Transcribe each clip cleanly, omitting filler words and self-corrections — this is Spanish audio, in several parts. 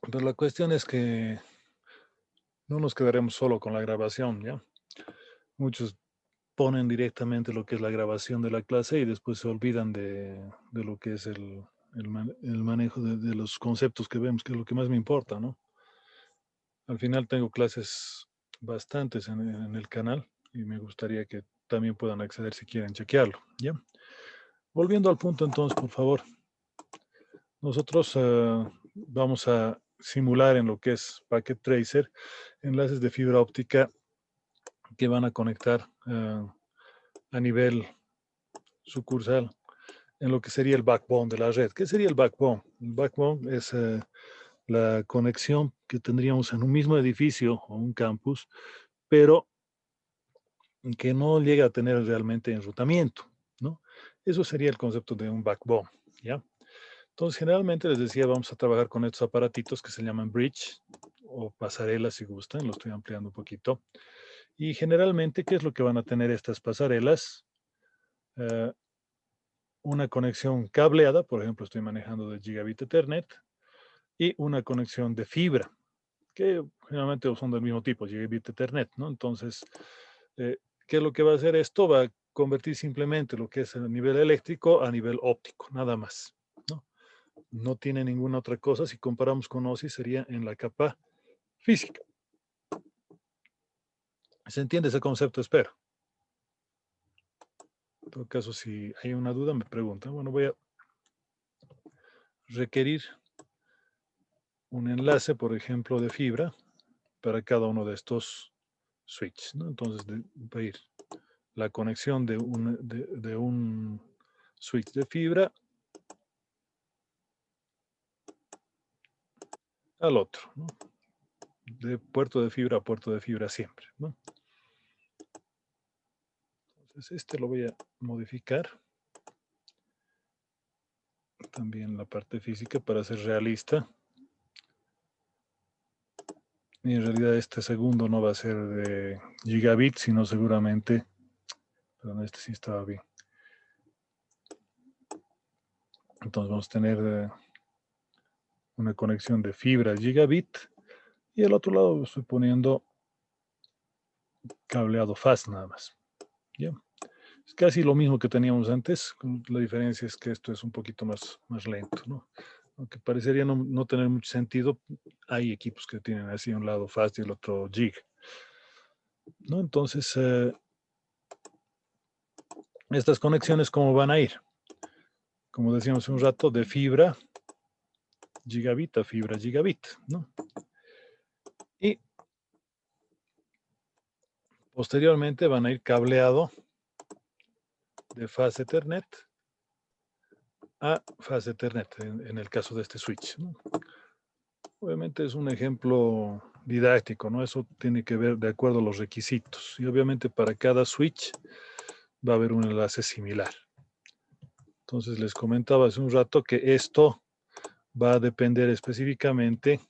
Pero la cuestión es que no nos quedaremos solo con la grabación, ¿ya? Muchos ponen directamente lo que es la grabación de la clase y después se olvidan de lo que es el manejo de los conceptos que vemos, que es lo que más me importa, ¿no? Al final tengo clases bastantes en el canal y me gustaría que también puedan acceder si quieren chequearlo, ¿ya? Volviendo al punto entonces, por favor, nosotros vamos a simular en lo que es Packet Tracer enlaces de fibra óptica que van a conectar a nivel sucursal en lo que sería el backbone de la red. ¿Qué sería el backbone? El backbone es la conexión que tendríamos en un mismo edificio o un campus, pero que no llega a tener realmente enrutamiento, ¿no? Eso sería el concepto de un backbone, ¿ya? Entonces, generalmente les decía, vamos a trabajar con estos aparatitos que se llaman bridge o pasarelas, si gustan, lo estoy ampliando un poquito. Y generalmente, ¿qué es lo que van a tener estas pasarelas? Eh, una conexión cableada, por ejemplo, estoy manejando de Gigabit Ethernet, y una conexión de fibra, que generalmente son del mismo tipo, Gigabit Ethernet, ¿no? Entonces, eh, ¿qué es lo que va a hacer esto? Va a convertir simplemente lo que es el nivel eléctrico a nivel óptico, nada más, ¿no? No tiene ninguna otra cosa. Si comparamos con OSI, sería en la capa física. ¿Se entiende ese concepto? Espero. En todo caso, si hay una duda, me preguntan. Bueno, voy a requerir un enlace, por ejemplo, de fibra para cada uno de estos switches, ¿no? Entonces, va a ir la conexión de un switch de fibra al otro, ¿no? De puerto de fibra a puerto de fibra siempre, ¿no? Entonces, este lo voy a modificar también la parte física para ser realista. Y en realidad este segundo no va a ser de gigabit, sino seguramente, perdón, este sí estaba bien. Entonces vamos a tener una conexión de fibra gigabit y al otro lado estoy poniendo cableado fast nada más. ¿Ya? Es casi lo mismo que teníamos antes, la diferencia es que esto es un poquito más lento, ¿no? Aunque parecería no tener mucho sentido, hay equipos que tienen así un lado fast y el otro gig, ¿no? Entonces, estas conexiones, ¿cómo van a ir? Como decíamos hace un rato, de fibra gigabit a fibra gigabit, ¿no? Y posteriormente van a ir cableado de fast Ethernet a fast Ethernet en el caso de este switch, ¿no? Obviamente es un ejemplo didáctico, ¿no? Eso tiene que ver de acuerdo a los requisitos. Y obviamente para cada switch va a haber un enlace similar. Entonces les comentaba hace un rato que esto va a depender específicamente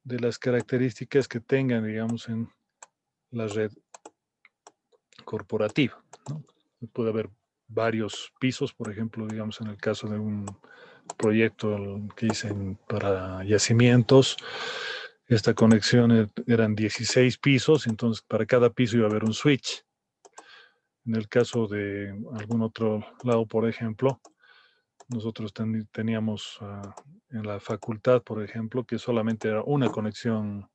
de las características que tengan, digamos, en la red corporativa, ¿no? Puede haber varios pisos, por ejemplo, digamos, en el caso de un proyecto que hice para yacimientos, esta conexión eran 16 pisos, entonces para cada piso iba a haber un switch. En el caso de algún otro lado, por ejemplo, nosotros teníamos en la facultad, por ejemplo, que solamente era una conexión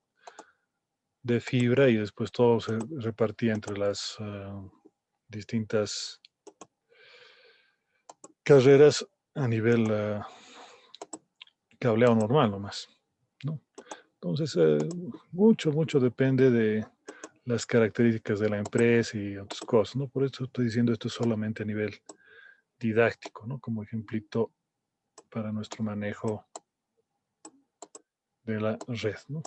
de fibra y después todo se repartía entre las distintas carreras a nivel cableado normal nomás, ¿no? Entonces, mucho depende de las características de la empresa y otras cosas, ¿no? Por eso estoy diciendo esto solamente a nivel didáctico, ¿no? Como ejemplito para nuestro manejo de la red, ¿no?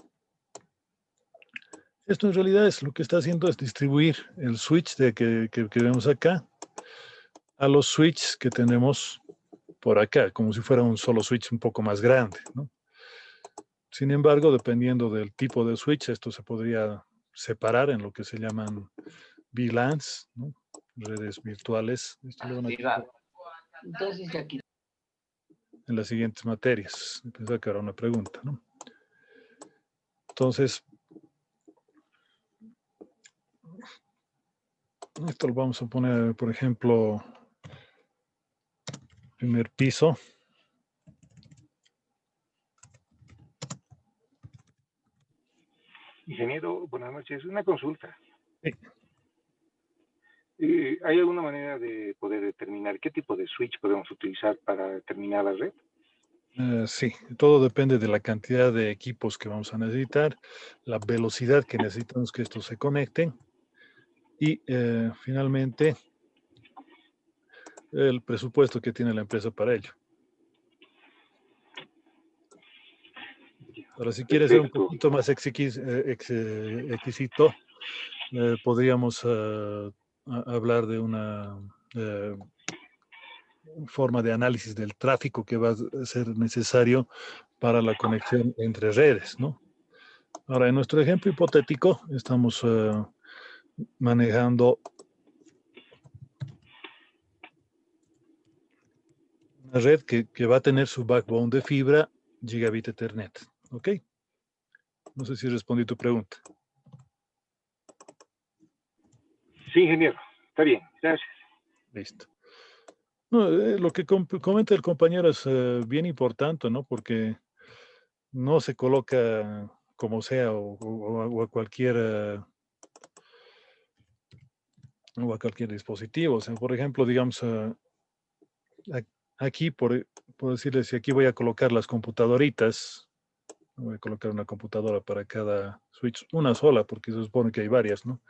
Esto en realidad es lo que está haciendo es distribuir el switch que vemos acá a los switches que tenemos por acá, como si fuera un solo switch un poco más grande, ¿no? Sin embargo, dependiendo del tipo de switch, esto se podría separar en lo que se llaman VLANs, ¿no? Redes virtuales. Esto lo van a Viva. Entonces ya aquí. en las siguientes materias. Pensaba que era una pregunta, ¿no? Entonces, esto lo vamos a poner, por ejemplo, primer piso. Ingeniero, buenas noches. Una consulta. Sí. ¿Hay alguna manera de poder determinar qué tipo de switch podemos utilizar para determinada red? Sí, todo depende de la cantidad de equipos que vamos a necesitar, la velocidad que necesitamos que estos se conecten y finalmente el presupuesto que tiene la empresa para ello. Ahora, si quieres ser un Perfecto. poquito más exquisito, podríamos hablar de una forma de análisis del tráfico que va a ser necesario para la conexión entre redes, ¿no? Ahora, en nuestro ejemplo hipotético, estamos manejando una red que va a tener su backbone de fibra gigabit Ethernet, ¿ok? No sé si respondí tu pregunta. Sí, ingeniero. Está bien. Gracias. Listo. No, lo que comenta el compañero es bien importante, ¿no? Porque no se coloca como sea o a cualquier dispositivo. O sea, por ejemplo, digamos, aquí, por decirles, si aquí voy a colocar las computadoritas, voy a colocar una computadora para cada switch, una sola, porque se supone que hay varias, ¿no?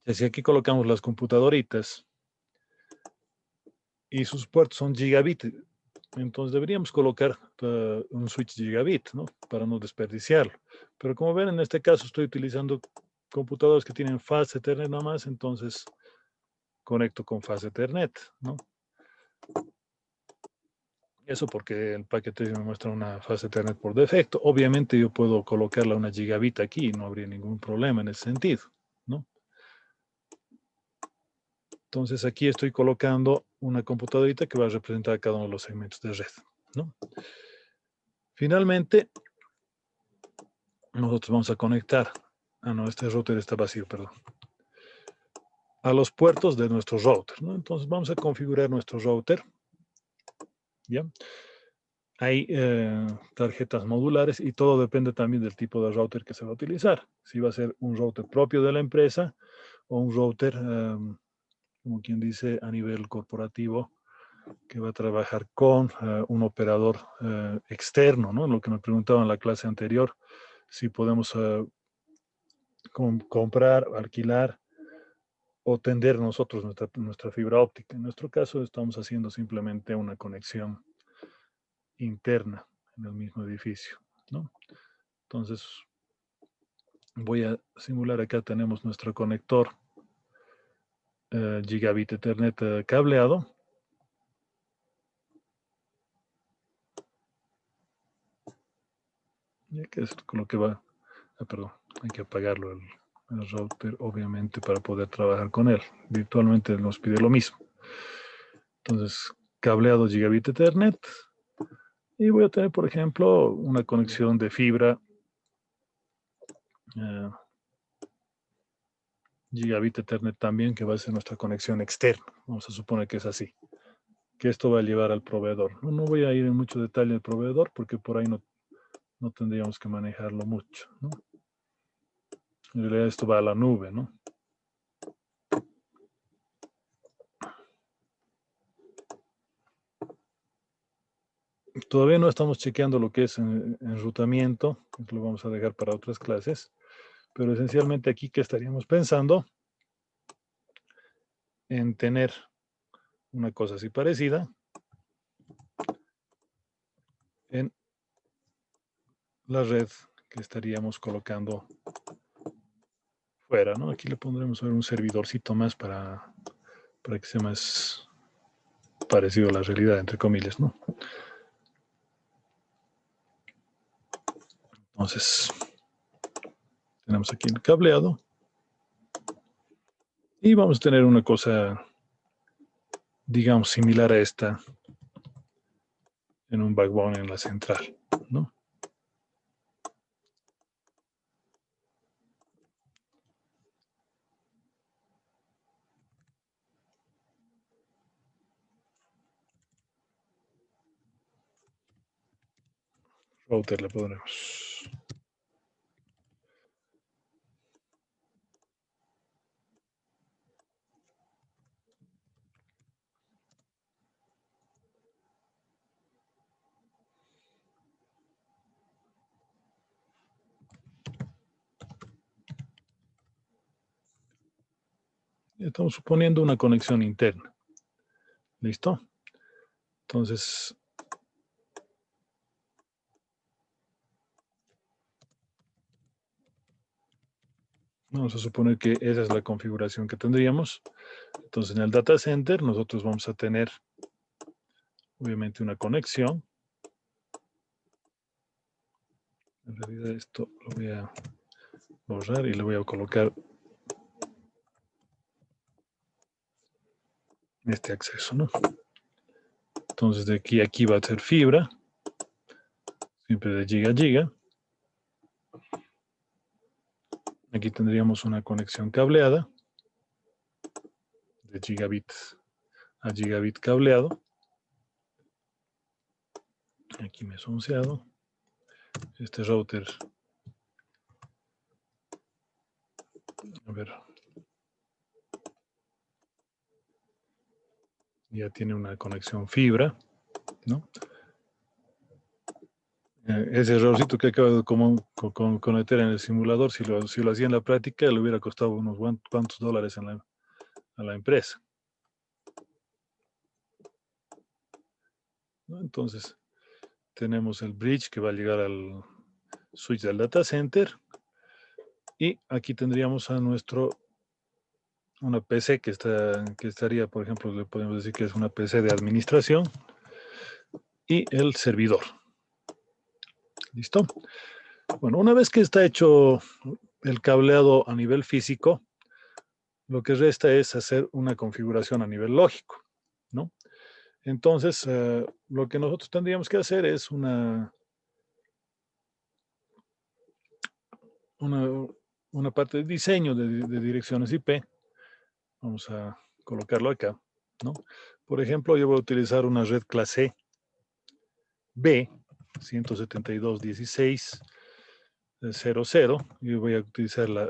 Si aquí colocamos las computadoritas y sus puertos son gigabit, entonces deberíamos colocar un switch gigabit, ¿no? Para no desperdiciarlo. Pero como ven, en este caso estoy utilizando computadores que tienen fast Ethernet nada más, entonces conecto con fast Ethernet, ¿no? Eso porque el paquete me muestra una fast Ethernet por defecto. Obviamente yo puedo colocarla una gigabit aquí y no habría ningún problema en ese sentido, ¿no? Entonces aquí estoy colocando una computadorita que va a representar cada uno de los segmentos de red, ¿no? Finalmente, nosotros vamos a conectar, este router está vacío, perdón, a los puertos de nuestro router, ¿no? Entonces vamos a configurar nuestro router, ¿ya? Hay tarjetas modulares y todo depende también del tipo de router que se va a utilizar. Si va a ser un router propio de la empresa o un router, como quien dice, a nivel corporativo, que va a trabajar con un operador externo, ¿no? Lo que me preguntaba en la clase anterior, si podemos comprar, alquilar o tender nosotros nuestra fibra óptica. En nuestro caso estamos haciendo simplemente una conexión interna en el mismo edificio, ¿no? Entonces voy a simular, acá tenemos nuestro conector gigabit Ethernet cableado. Ya que es con lo que va, perdón, hay que apagarlo el router, obviamente, para poder trabajar con él. Virtualmente nos pide lo mismo. Entonces, cableado gigabit Ethernet. Y voy a tener, por ejemplo, una conexión de fibra gigabit Ethernet también, que va a ser nuestra conexión externa. Vamos a suponer que es así. Que esto va a llevar al proveedor. No voy a ir en mucho detalle del proveedor porque por ahí no tendríamos que manejarlo mucho, ¿no? En realidad esto va a la nube, ¿no? Todavía no estamos chequeando lo que es enrutamiento, que lo vamos a dejar para otras clases, pero esencialmente aquí que estaríamos pensando en tener una cosa así parecida en la red que estaríamos colocando fuera, ¿no? Aquí le pondremos un servidorcito más para que sea más parecido a la realidad, entre comillas, ¿no? Entonces, tenemos aquí el cableado y vamos a tener una cosa, digamos, similar a esta en un backbone en la central, ¿no? router le pondremos. Estamos suponiendo una conexión interna. ¿Listo? Entonces, vamos a suponer que esa es la configuración que tendríamos. Entonces, en el data center nosotros vamos a tener, obviamente, una conexión. En realidad esto lo voy a borrar y le voy a colocar este acceso, ¿no? Entonces, de aquí a aquí va a ser fibra, siempre de giga a giga. Aquí tendríamos una conexión cableada de gigabit a gigabit cableado. Aquí me he sonceado. Este router, a ver, ya tiene una conexión fibra, ¿no? Ese errorcito que acabo de cometer en el simulador, si lo hacía en la práctica, le hubiera costado unos cuantos dólares a la empresa, ¿no? Entonces, tenemos el bridge que va a llegar al switch del data center. Y aquí tendríamos a una PC que estaría, por ejemplo, le podemos decir que es una PC de administración y el servidor. ¿Listo? Bueno, una vez que está hecho el cableado a nivel físico, lo que resta es hacer una configuración a nivel lógico, ¿no? Entonces, lo que nosotros tendríamos que hacer es una parte de diseño de direcciones IP. Vamos a colocarlo acá, ¿no? Por ejemplo, yo voy a utilizar una red clase B, 172.16.00, y voy a utilizar la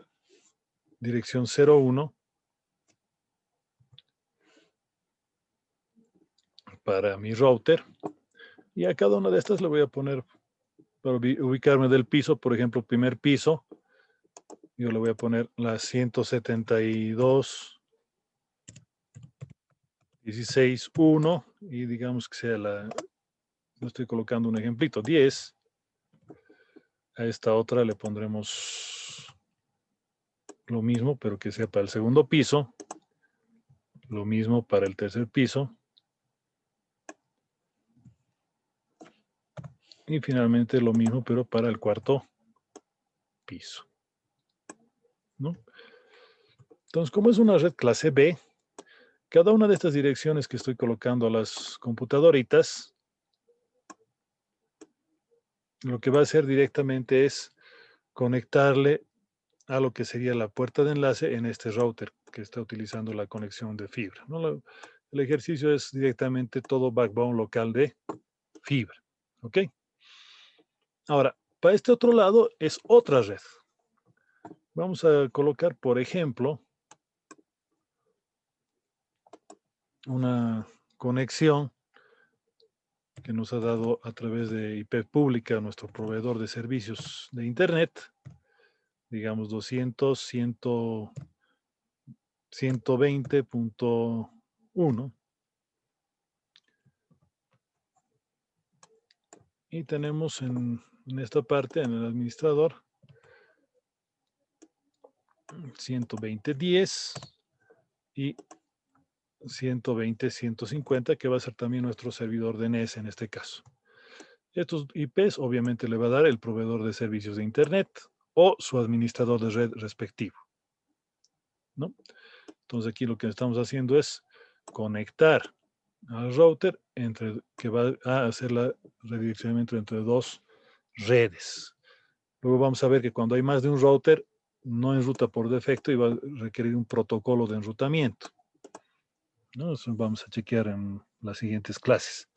dirección 01 para mi router. Y a cada una de estas le voy a poner, para ubicarme del piso, por ejemplo, primer piso, yo le voy a poner la 172.16.1 y digamos que sea no estoy colocando un ejemplito, 10. A esta otra le pondremos lo mismo, pero que sea para el segundo piso. Lo mismo para el tercer piso. Y finalmente lo mismo, pero para el cuarto piso, ¿no? Entonces, como es una red clase B, cada una de estas direcciones que estoy colocando a las computadoritas, lo que va a hacer directamente es conectarle a lo que sería la puerta de enlace en este router que está utilizando la conexión de fibra, ¿no? El ejercicio es directamente todo backbone local de fibra, ¿ok? Ahora, para este otro lado es otra red. Vamos a colocar, por ejemplo, una conexión que nos ha dado a través de IP pública nuestro proveedor de servicios de Internet, digamos 120.1. Y tenemos en esta parte, en el administrador, 120.10 y 120.150, que va a ser también nuestro servidor DNS en este caso. Estos IPs obviamente le va a dar el proveedor de servicios de Internet o su administrador de red respectivo, ¿no? Entonces aquí lo que estamos haciendo es conectar al router que va a hacer el redireccionamiento entre dos redes. Luego vamos a ver que cuando hay más de un router, no enruta por defecto y va a requerir un protocolo de enrutamiento, ¿no? Eso vamos a chequear en las siguientes clases.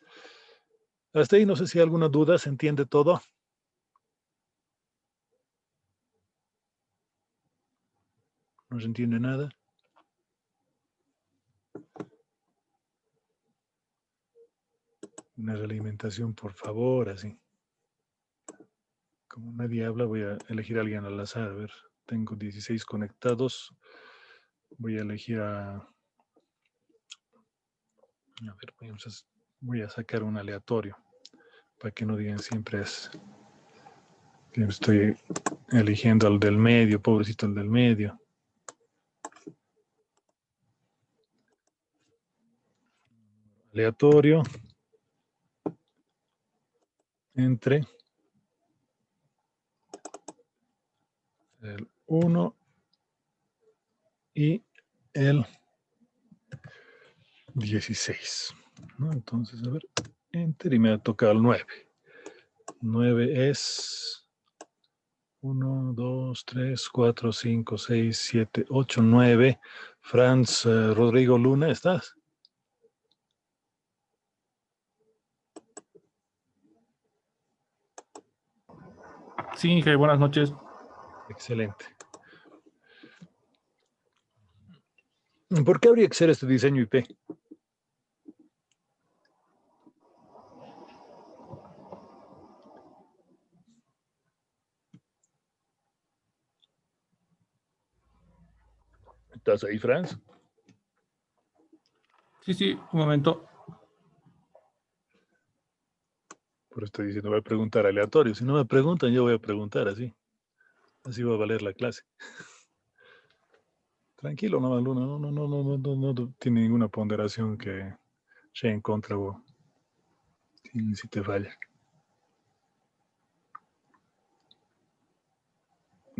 Hasta ahí no sé si hay alguna duda, ¿se entiende todo? No se entiende nada. Una realimentación, por favor, así. Como nadie habla, voy a elegir a alguien al azar. A ver, tengo 16 conectados. Voy a elegir a ver, voy a sacar un aleatorio para que no digan siempre es que estoy eligiendo al del medio, pobrecito el del medio. Aleatorio entre el 1 y el 16. ¿No? Entonces, a ver, enter y me ha tocado el 9. 9 es 1, 2, 3, 4, 5, 6, 7, 8, 9. Franz Rodrigo Luna, ¿estás? Sí, Inge, buenas noches. Excelente. ¿Por qué habría que hacer este diseño IP? ¿Estás ahí, Franz? Sí, un momento. Por eso estoy diciendo, voy a preguntar aleatorio. Si no me preguntan, yo voy a preguntar así. Así va a valer la clase. Tranquilo, no, Luna, no tiene ninguna ponderación que sea en contra o si te falla.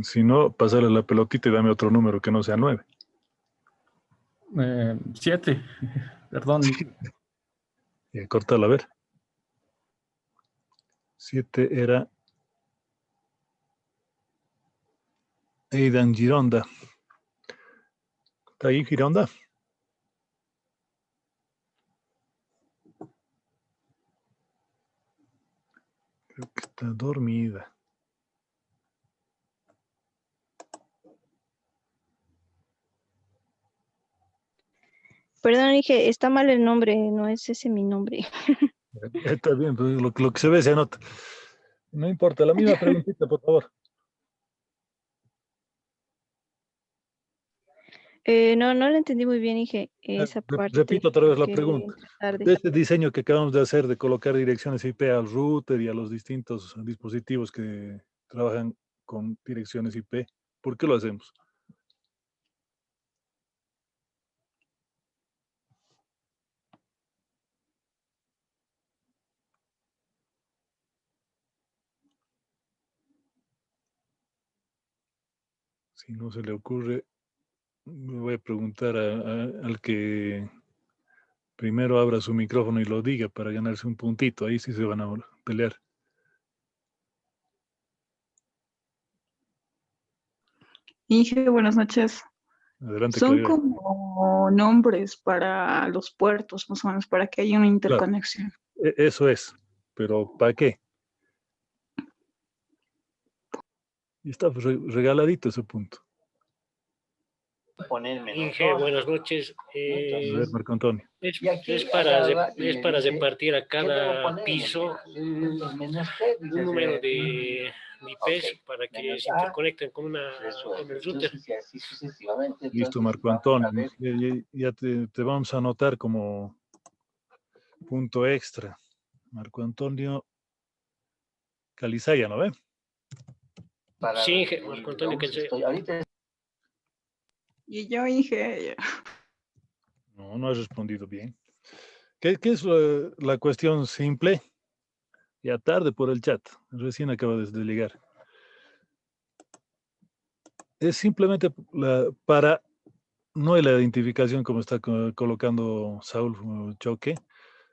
Si no, pasarle la pelotita y dame otro número que no sea 9. 7, perdón. Y cortalo, a ver. 7 era Aidan Gironda. ¿Está ahí Gironda? Creo que está dormida. Perdón, dije, está mal el nombre, no es ese mi nombre. Está bien, pues lo que se ve se anota. No importa, la misma preguntita, por favor. No le entendí muy bien, dije, esa parte. Repito otra vez la Que pregunta. entré tarde. De este diseño que acabamos de hacer de colocar direcciones IP al router y a los distintos dispositivos que trabajan con direcciones IP, ¿por qué lo hacemos? Si no se le ocurre, me voy a preguntar al que primero abra su micrófono y lo diga para ganarse un puntito. Ahí sí se van a pelear. Inge, buenas noches. Adelante, Son Claridad. como nombres para los puertos, más o menos, para que haya una Claro, interconexión. eso es. Pero ¿para qué? Y está regaladito ese punto. Inge, buenas noches. A ver, Marco Antonio. Es para repartir a cada piso un número de IPs para que se interconecten con el router. Listo, Marco Antonio. Ya te vamos a anotar como punto extra. Marco Antonio Calizaya, ¿no ve? Sí, Inge, Marco Antonio Calizaya. Y yo, Inge, No has respondido bien. ¿Qué es la cuestión simple? Ya tarde por el chat. Recién acaba de llegar. Es simplemente para, no la identificación como está colocando Saúl Choque,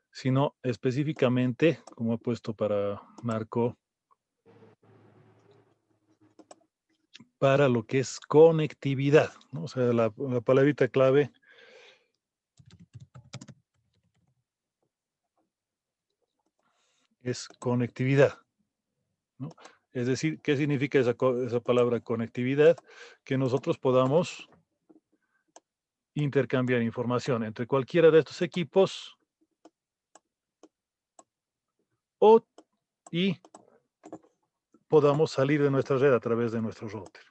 sino específicamente, como ha puesto para Marco, para lo que es conectividad, ¿no? O sea, la palabrita clave es conectividad, ¿no? Es decir, ¿qué significa esa palabra conectividad? Que nosotros podamos intercambiar información entre cualquiera de estos equipos y podamos salir de nuestra red a través de nuestro router.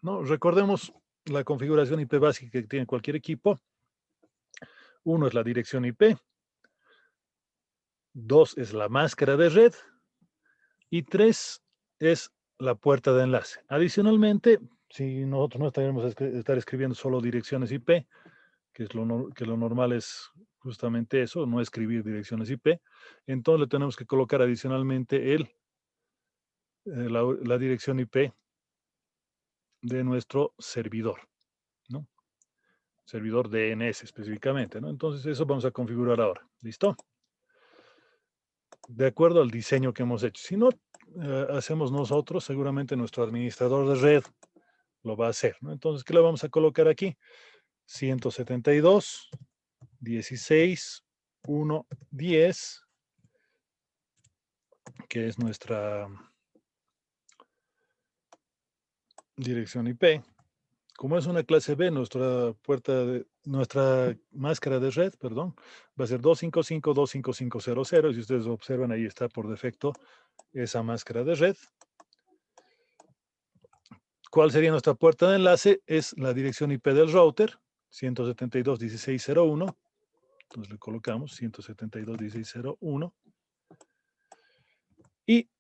¿No? Recordemos la configuración IP básica que tiene cualquier equipo. 1 es la dirección IP, 2 es la máscara de red y 3 es la puerta de enlace. Adicionalmente, si nosotros no tenemos que estar escribiendo solo direcciones IP, que lo normal es justamente eso, no escribir direcciones IP, entonces le tenemos que colocar adicionalmente la dirección IP de nuestro servidor, ¿no? Servidor DNS específicamente, ¿no? Entonces eso vamos a configurar ahora. ¿Listo? De acuerdo al diseño que hemos hecho. Si no hacemos nosotros, seguramente nuestro administrador de red lo va a hacer, ¿no? Entonces, ¿qué le vamos a colocar aquí? 172, 16, 1, 10, que es nuestra dirección IP. Como es una clase B, nuestra máscara de red, perdón, va a ser 255.255.00. Si ustedes observan, ahí está por defecto esa máscara de red. ¿Cuál sería nuestra puerta de enlace? Es la dirección IP del router, 172.16.01. Entonces le colocamos 172.16.01. Y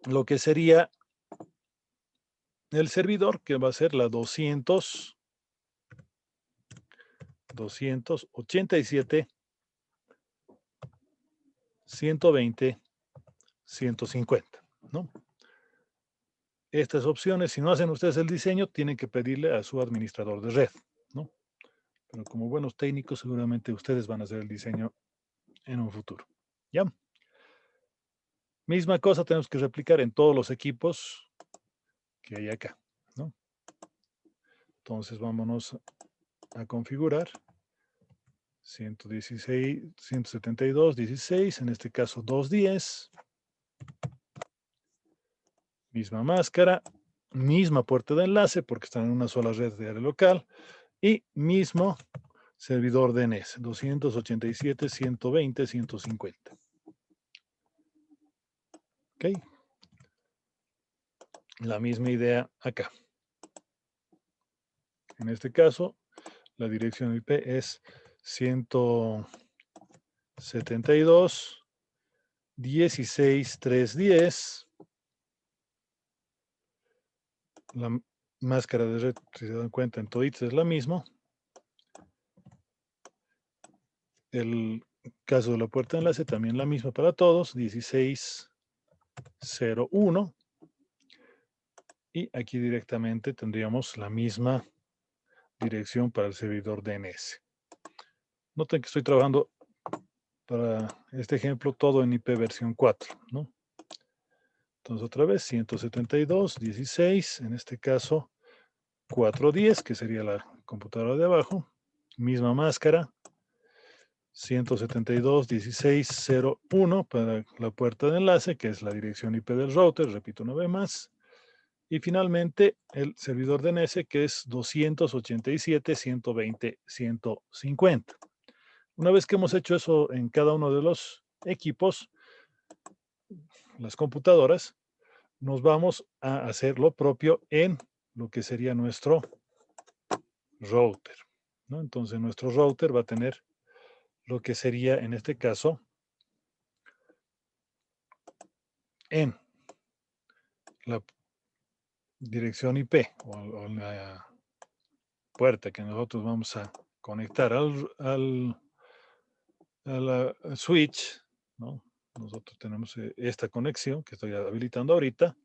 lo que sería el servidor, que va a ser la 287, 120, 150, ¿no? Estas opciones, si no hacen ustedes el diseño, tienen que pedirle a su administrador de red, ¿no? Pero como buenos técnicos, seguramente ustedes van a hacer el diseño en un futuro, ¿ya? Misma cosa tenemos que replicar en todos los equipos que hay acá, ¿no? Entonces vámonos a configurar 116, 172, 16, en este caso 210. Misma máscara, misma puerta de enlace porque están en una sola red de área local y mismo servidor DNS, 287.120.150. ¿Ok? La misma idea acá. En este caso, la dirección IP es 172.16.310. La máscara de red, si se dan cuenta, en toditos es la misma. El caso de la puerta de enlace también la misma para todos, 16.01. Y aquí directamente tendríamos la misma dirección para el servidor DNS. Noten que estoy trabajando para este ejemplo todo en IP versión 4, ¿no? Entonces otra vez 172.16, en este caso 410, que sería la computadora de abajo, misma máscara, 172.16.01 para la puerta de enlace, que es la dirección IP del router, repito una vez más. Y finalmente el servidor DNS, que es 287.120.150. Una vez que hemos hecho eso en cada uno de los equipos, las computadoras, nos vamos a hacer lo propio en lo que sería nuestro router, ¿no? Entonces nuestro router va a tener lo que sería en este caso en la dirección IP o la puerta que nosotros vamos a conectar al switch, ¿no? Nosotros tenemos esta conexión que estoy habilitando ahorita.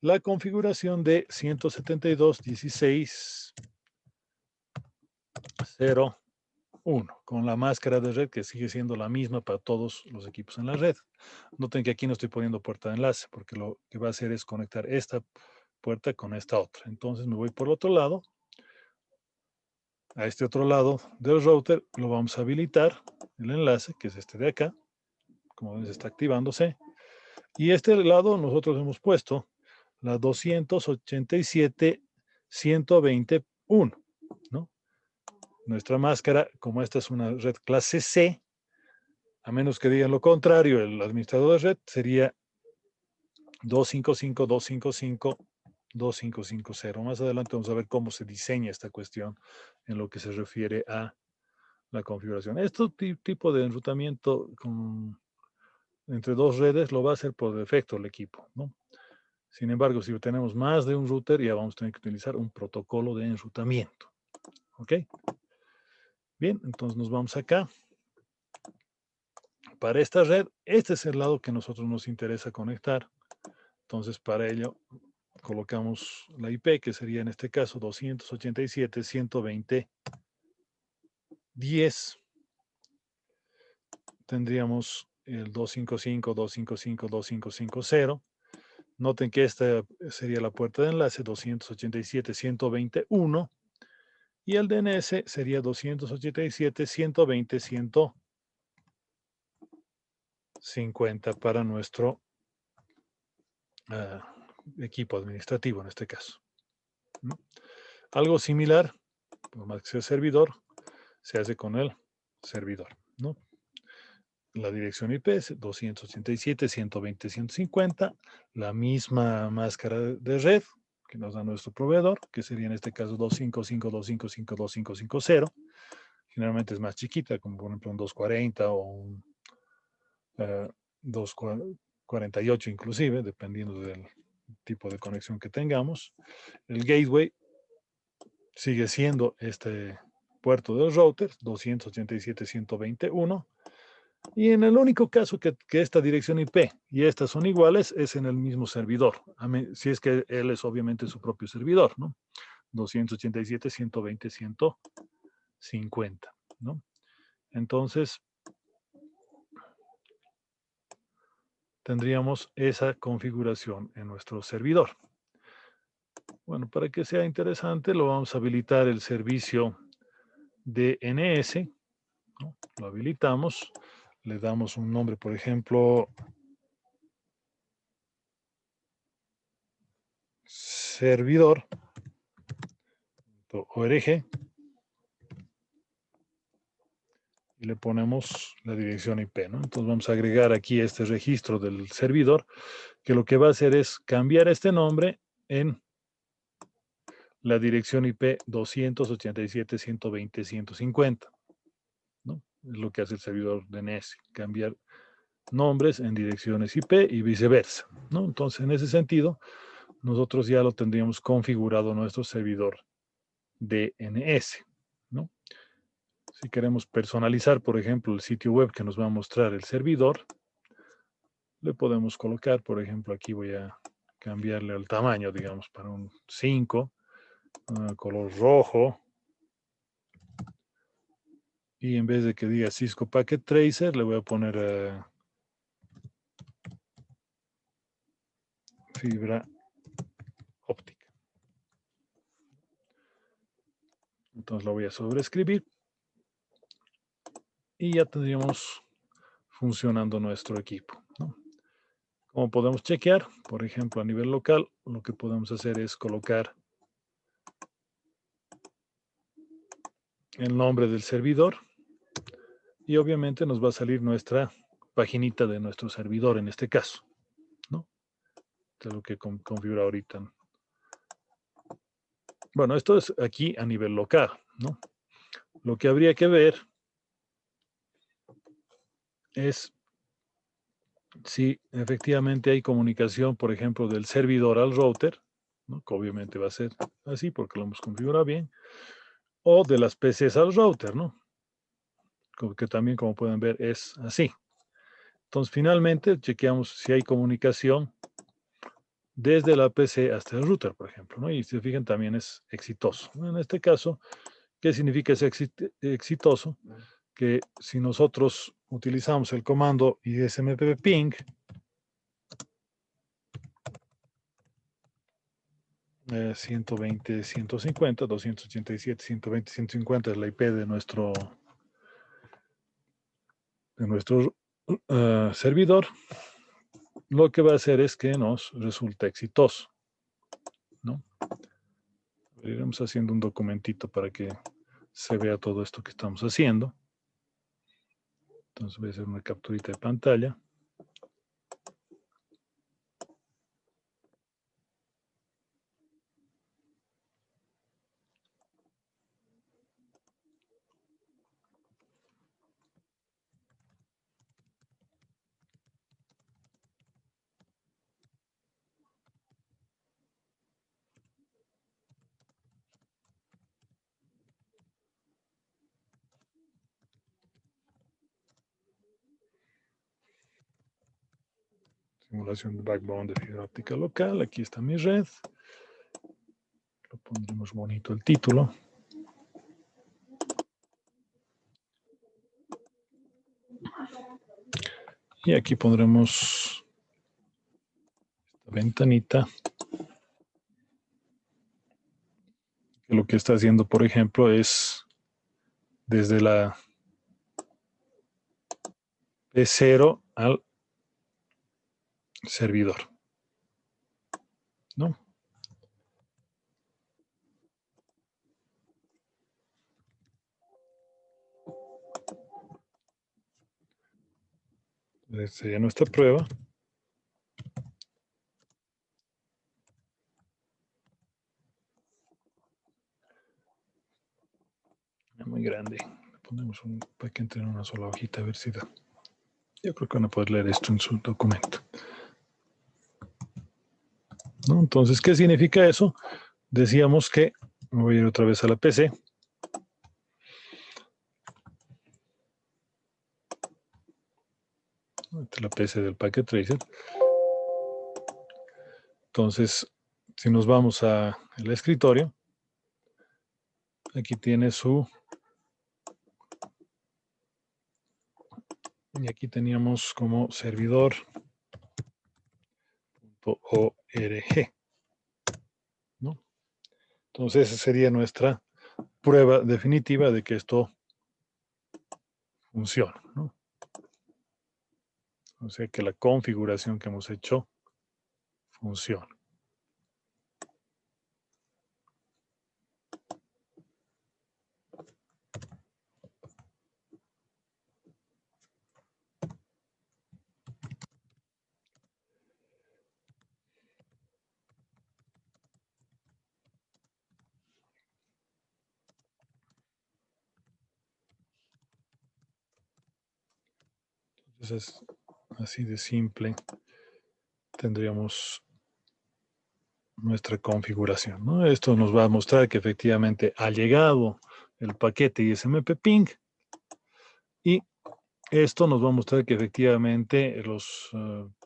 La configuración de 172.16.01 con la máscara de red que sigue siendo la misma para todos los equipos en la red. Noten que aquí no estoy poniendo puerta de enlace porque lo que va a hacer es conectar esta puerta con esta otra. Entonces me voy por el otro lado. A este otro lado del router lo vamos a habilitar, el enlace, que es este de acá. Como ven, está activándose. Y este lado nosotros hemos puesto la 287.120 1, ¿no? Nuestra máscara, como esta es una red clase C, a menos que digan lo contrario, el administrador de red sería 255.255.255.0. Más adelante vamos a ver cómo se diseña esta cuestión en lo que se refiere a la configuración. Este tipo de enrutamiento entre dos redes lo va a hacer por defecto el equipo, ¿no? Sin embargo, si tenemos más de un router, ya vamos a tener que utilizar un protocolo de enrutamiento. ¿Ok? Bien, entonces nos vamos acá. Para esta red, este es el lado que a nosotros nos interesa conectar. Entonces, para ello, colocamos la IP, que sería en este caso 287.120.10. Tendríamos el 255.255.255.0. Noten que esta sería la puerta de enlace 287.120.1 y el DNS sería 287.120.150 para nuestro equipo administrativo en este caso, ¿no? Algo similar, por más que sea servidor, se hace con el servidor, ¿no? La dirección IP es 287.120.150, la misma máscara de red que nos da nuestro proveedor, que sería en este caso 255.255.255.0. Generalmente es más chiquita, como por ejemplo un 240 o un 248 inclusive, dependiendo del tipo de conexión que tengamos. El gateway sigue siendo este puerto del router, 287.120.1. Y en el único caso que esta dirección IP y estas son iguales es en el mismo servidor, si es que él es obviamente su propio servidor, ¿no? 287.120.150, ¿no? Entonces, tendríamos esa configuración en nuestro servidor. Bueno, para que sea interesante, lo vamos a habilitar el servicio DNS, ¿no? Lo habilitamos, le damos un nombre, por ejemplo, servidor.org, y le ponemos la dirección IP, ¿no? Entonces vamos a agregar aquí este registro del servidor, que lo que va a hacer es cambiar este nombre en la dirección IP 287.120.150, ¿no? Es lo que hace el servidor DNS, cambiar nombres en direcciones IP y viceversa, ¿no? Entonces, en ese sentido, nosotros ya lo tendríamos configurado nuestro servidor DNS, ¿no? Si queremos personalizar, por ejemplo, el sitio web que nos va a mostrar el servidor, le podemos colocar, por ejemplo, aquí voy a cambiarle el tamaño, digamos, para un 5, color rojo, y en vez de que diga Cisco Packet Tracer, le voy a poner fibra óptica. Entonces lo voy a sobreescribir y ya tendríamos funcionando nuestro equipo, ¿no? Como podemos chequear, por ejemplo, a nivel local, lo que podemos hacer es colocar el nombre del servidor y obviamente nos va a salir nuestra paginita de nuestro servidor en este caso, ¿no? Esto es lo que configura ahorita. Bueno, esto es aquí a nivel local, ¿no? Lo que habría que ver es si efectivamente hay comunicación, por ejemplo, del servidor al router, ¿no? Que obviamente va a ser así porque lo hemos configurado bien, o de las PCs al router, ¿no? Que también, como pueden ver, es así. Entonces, finalmente, chequeamos si hay comunicación desde la PC hasta el router, por ejemplo, ¿no? Y si se fijan, también es exitoso. En este caso, ¿qué significa ese exitoso? Que si nosotros utilizamos el comando ISMPP ping, 120.150, 287.120.150 es la IP de nuestro servidor, lo que va a hacer es que nos resulta exitoso, ¿no? Iremos haciendo un documentito para que se vea todo esto que estamos haciendo. Entonces voy a hacer una capturita de pantalla. Simulación de backbone de fibra óptica local. Aquí está mi red. Lo pondremos bonito el título. Y aquí pondremos esta ventanita. Que lo que está haciendo, por ejemplo, es desde la P0 al servidor, ¿no? Esta sería nuestra prueba. Muy grande. Le ponemos para que entre en una sola hojita a ver si da. Yo creo que van a poder leer esto en su documento, ¿no? Entonces, ¿qué significa eso? Decíamos que, me voy a ir otra vez a la PC. Esta es la PC del Packet Tracer. Entonces, si nos vamos al escritorio, aquí tiene su... Y aquí teníamos como servidor.org, ¿no? Entonces, esa sería nuestra prueba definitiva de que esto funciona, ¿no? O sea, que la configuración que hemos hecho funciona. Entonces, así de simple tendríamos nuestra configuración, ¿no? Esto nos va a mostrar que efectivamente ha llegado el paquete ISMP ping y esto nos va a mostrar que efectivamente los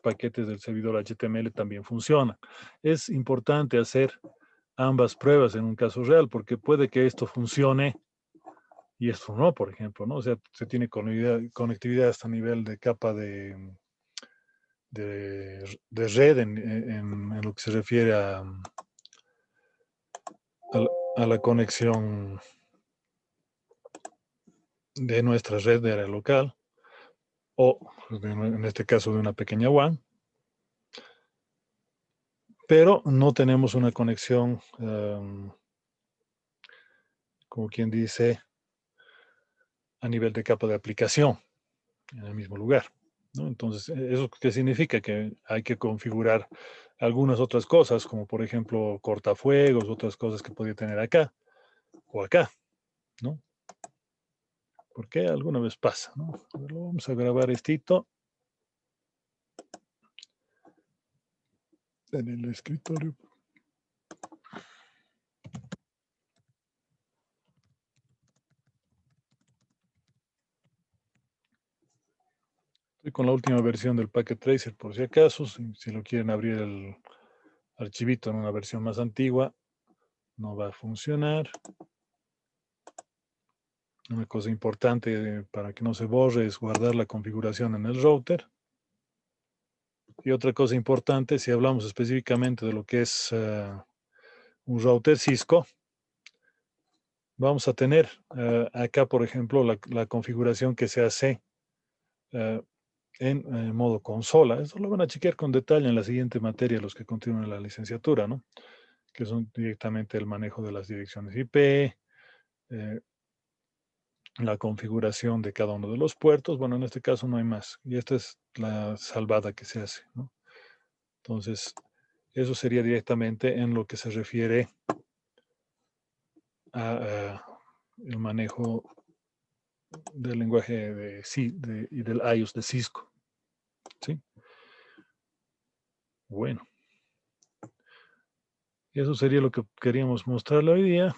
paquetes del servidor HTML también funcionan. Es importante hacer ambas pruebas en un caso real porque puede que esto funcione y esto no, por ejemplo, ¿no? O sea, se tiene conectividad hasta nivel de capa de red en lo que se refiere a la conexión de nuestra red de área local o en este caso de una pequeña WAN, pero no tenemos una conexión, como quien dice, a nivel de capa de aplicación en el mismo lugar, ¿no? Entonces, ¿eso qué significa? Que hay que configurar algunas otras cosas, como por ejemplo cortafuegos, otras cosas que podría tener acá o acá, ¿no? Porque alguna vez pasa, ¿no? A ver, lo vamos a grabar estito en el escritorio. Estoy con la última versión del Packet Tracer por si acaso, si lo quieren abrir el archivito en una versión más antigua, no va a funcionar. Una cosa importante para que no se borre es guardar la configuración en el router. Y otra cosa importante, si hablamos específicamente de lo que es un router Cisco, vamos a tener acá, por ejemplo, la configuración que se hace en modo consola. Eso lo van a chequear con detalle en la siguiente materia, los que continúan la licenciatura, ¿no? que son directamente el manejo de las direcciones IP, la configuración de cada uno de los puertos. Bueno, en este caso no hay más. Y esta es la salvada que se hace, ¿no? Entonces, eso sería directamente en lo que se refiere a el manejo del lenguaje y del iOS de Cisco. ¿Sí? Bueno. Eso sería lo que queríamos mostrarle hoy día.